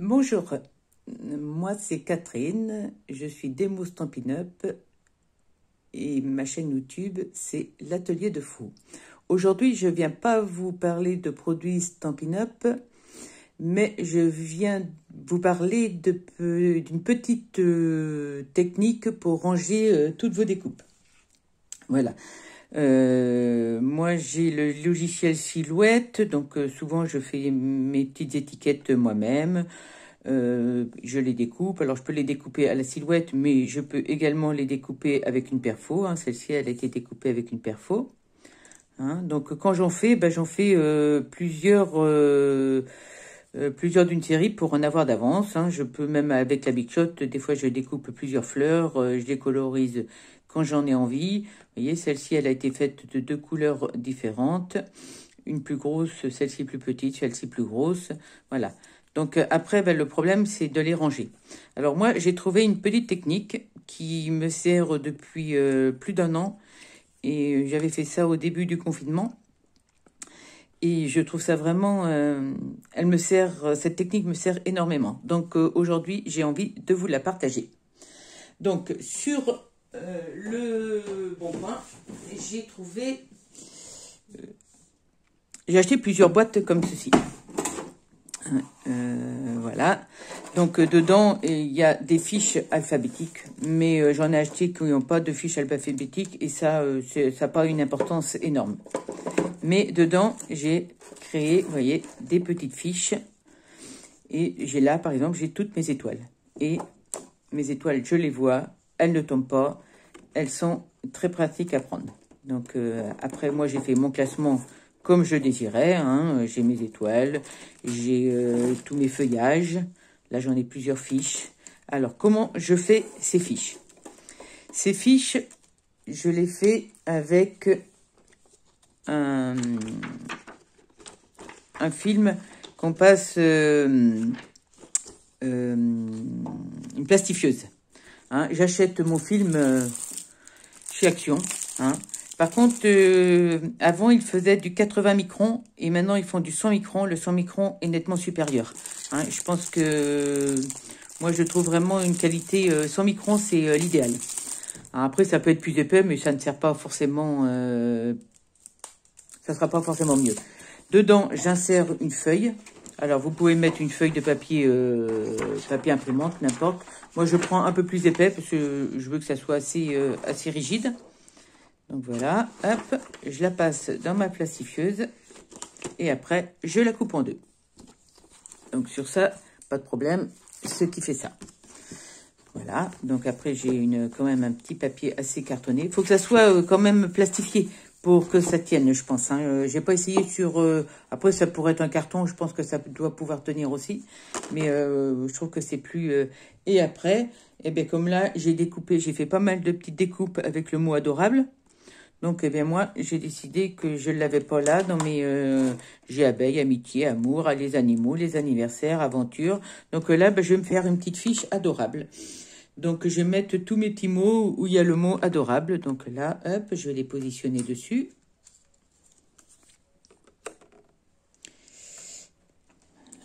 Bonjour, moi c'est Catherine, je suis Demo Stampin' Up et ma chaîne YouTube c'est l'Atelier de Faux. Aujourd'hui je viens pas vous parler de produits Stampin' Up, mais je viens vous parler d'une petite technique pour ranger toutes vos découpes. Voilà. Moi j'ai le logiciel Silhouette, donc souvent je fais mes petites étiquettes moi-même. Je les découpe, alors je peux les découper à la silhouette, mais je peux également les découper avec une perfo, hein. Celle-ci elle a été découpée avec une perfo, hein. Donc quand j'en fais, j'en fais plusieurs d'une série pour en avoir d'avance, hein. Je peux même avec la Big Shot, des fois je découpe plusieurs fleurs, je les colorise quand j'en ai envie. Vous voyez, celle-ci elle a été faite de 2 couleurs différentes, une plus grosse, celle-ci plus petite, celle-ci plus grosse, voilà. Donc après, le problème, c'est de les ranger. Alors moi, j'ai trouvé une petite technique qui me sert depuis plus d'1 an. Et j'avais fait ça au début du confinement. Et je trouve ça vraiment... cette technique me sert énormément. Donc aujourd'hui, j'ai envie de vous la partager. Donc sur le Bon Coin, j'ai trouvé... j'ai acheté plusieurs boîtes comme ceci. Voilà, donc dedans il y a des fiches alphabétiques, mais j'en ai acheté qui n'ont pas de fiches alphabétiques et ça n'a pas une importance énorme. Mais dedans j'ai créé, vous voyez, des petites fiches et j'ai là par exemple j'ai toutes mes étoiles et mes étoiles je les vois, elles ne tombent pas, elles sont très pratiques à prendre. Donc après moi j'ai fait mon classement comme je désirais, hein. J'ai mes étoiles, j'ai tous mes feuillages. Là, j'en ai plusieurs fiches. Alors, comment je fais ces fiches? Ces fiches, je les fais avec un film qu'on passe une plastifieuse, hein. J'achète mon film chez Action, hein. Par contre, avant, ils faisaient du 80 microns et maintenant, ils font du 100 microns. Le 100 microns est nettement supérieur, hein. Je pense que moi, je trouve vraiment une qualité 100 microns, c'est l'idéal. Après, ça peut être plus épais, mais ça ne sert pas forcément... ça sera pas forcément mieux. Dedans, j'insère une feuille. Alors, vous pouvez mettre une feuille de papier, papier imprimante, n'importe. Moi, je prends un peu plus épais parce que je veux que ça soit assez rigide. Donc voilà, hop, je la passe dans ma plastifieuse et après, je la coupe en 2. Donc sur ça, pas de problème, ce qui fait ça. Voilà, donc après, j'ai quand même un petit papier assez cartonné. Il faut que ça soit quand même plastifié pour que ça tienne, je pense, hein. J'ai pas essayé sur... après, ça pourrait être un carton, je pense que ça doit pouvoir tenir aussi. Mais je trouve que c'est plus... Et après, eh bien, comme là, j'ai fait pas mal de petites découpes avec le mot adorable. Donc, eh bien, moi, j'ai décidé que je ne l'avais pas là dans mes... j'ai abeilles, amitié, amour, les animaux, les anniversaires, aventures. Donc là, je vais me faire une petite fiche adorable. Donc, je vais mettre tous mes petits mots où il y a le mot adorable. Donc là, hop, je vais les positionner dessus.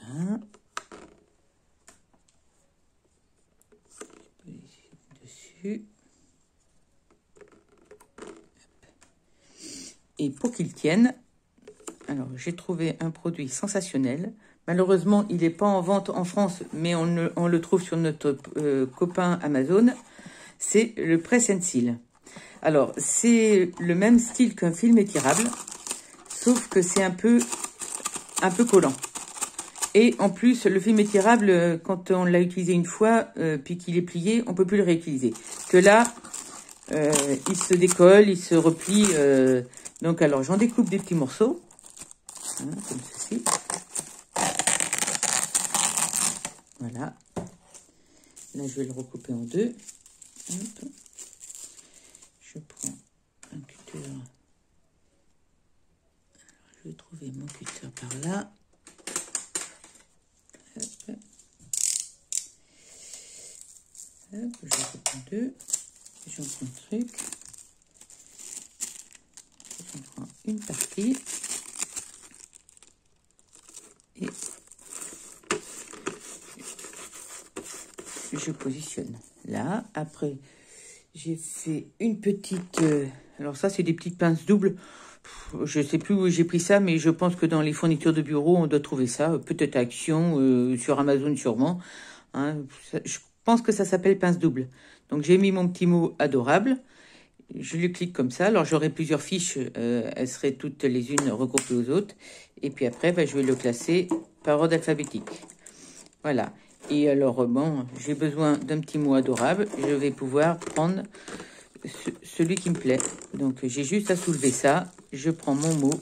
Voilà. Je positionne dessus. Et pour qu'ils tiennent, alors j'ai trouvé un produit sensationnel. Malheureusement, il n'est pas en vente en France, mais on le trouve sur notre copain Amazon. C'est le Press and Seal. Alors, c'est le même style qu'un film étirable, sauf que c'est un peu collant. Et en plus, le film étirable, quand on l'a utilisé une fois, puis qu'il est plié, on peut plus le réutiliser. Que là, il se décolle, il se replie. Donc, alors, j'en découpe des petits morceaux, hein, comme ceci. Voilà. Là, je vais le recouper en 2. Hop. Je prends un cutter. Alors, je vais trouver mon cutter par là. Hop. Hop, je recoupe en 2. J'en prends un truc. J'en prends une partie. Et je positionne là. Après, j'ai fait une petite... alors ça, c'est des petites pinces doubles. Je sais plus où j'ai pris ça, mais je pense que dans les fournitures de bureau, on doit trouver ça. Peut-être à Action, sur Amazon sûrement. Hein, je pense que ça s'appelle pince double. Donc j'ai mis mon petit mot adorable. Je le clique comme ça. Alors j'aurai plusieurs fiches. Elles seraient toutes les unes regroupées aux autres. Et puis après, je vais le classer par ordre alphabétique. Voilà. Et alors, bon, j'ai besoin d'un petit mot adorable. Je vais pouvoir prendre celui qui me plaît. Donc, j'ai juste à soulever ça. Je prends mon mot.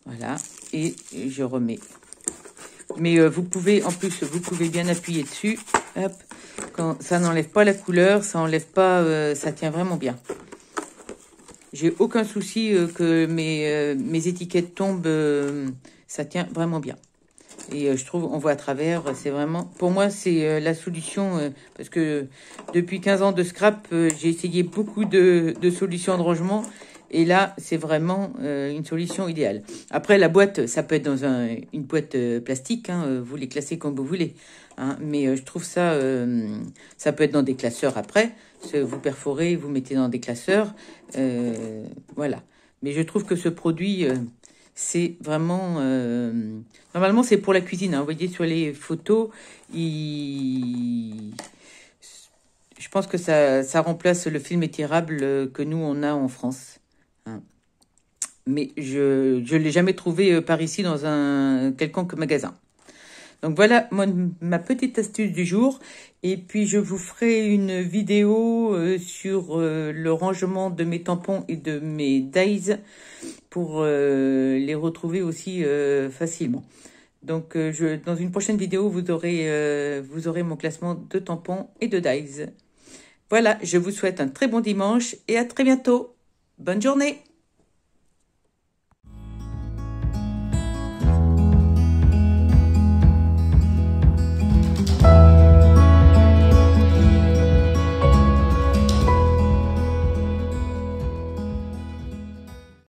Voilà. Et je remets. Mais vous pouvez, en plus, vous pouvez bien appuyer dessus. Hop. Quand ça n'enlève pas la couleur, ça enlève pas... ça tient vraiment bien. J'ai aucun souci que mes étiquettes tombent. Ça tient vraiment bien. Et je trouve, on voit à travers, c'est vraiment... Pour moi, c'est la solution, parce que depuis 15 ans de scrap, j'ai essayé beaucoup de solutions de rangement. Et là, c'est vraiment une solution idéale. Après, la boîte, ça peut être dans une boîte plastique. Hein, vous les classez comme vous voulez. Hein, mais je trouve ça... ça peut être dans des classeurs après. Vous perforez, vous mettez dans des classeurs. Voilà. Mais je trouve que ce produit... c'est vraiment... normalement, c'est pour la cuisine. Hein. Vous voyez sur les photos, je pense que ça remplace le film étirable que nous, on a en France. Hein. Mais je ne l'ai jamais trouvé par ici dans un quelconque magasin. Donc voilà ma petite astuce du jour. Et puis je vous ferai une vidéo sur le rangement de mes tampons et de mes dies pour les retrouver aussi facilement. Donc dans une prochaine vidéo, vous aurez mon classement de tampons et de dies. Voilà, je vous souhaite un très bon dimanche et à très bientôt. Bonne journée!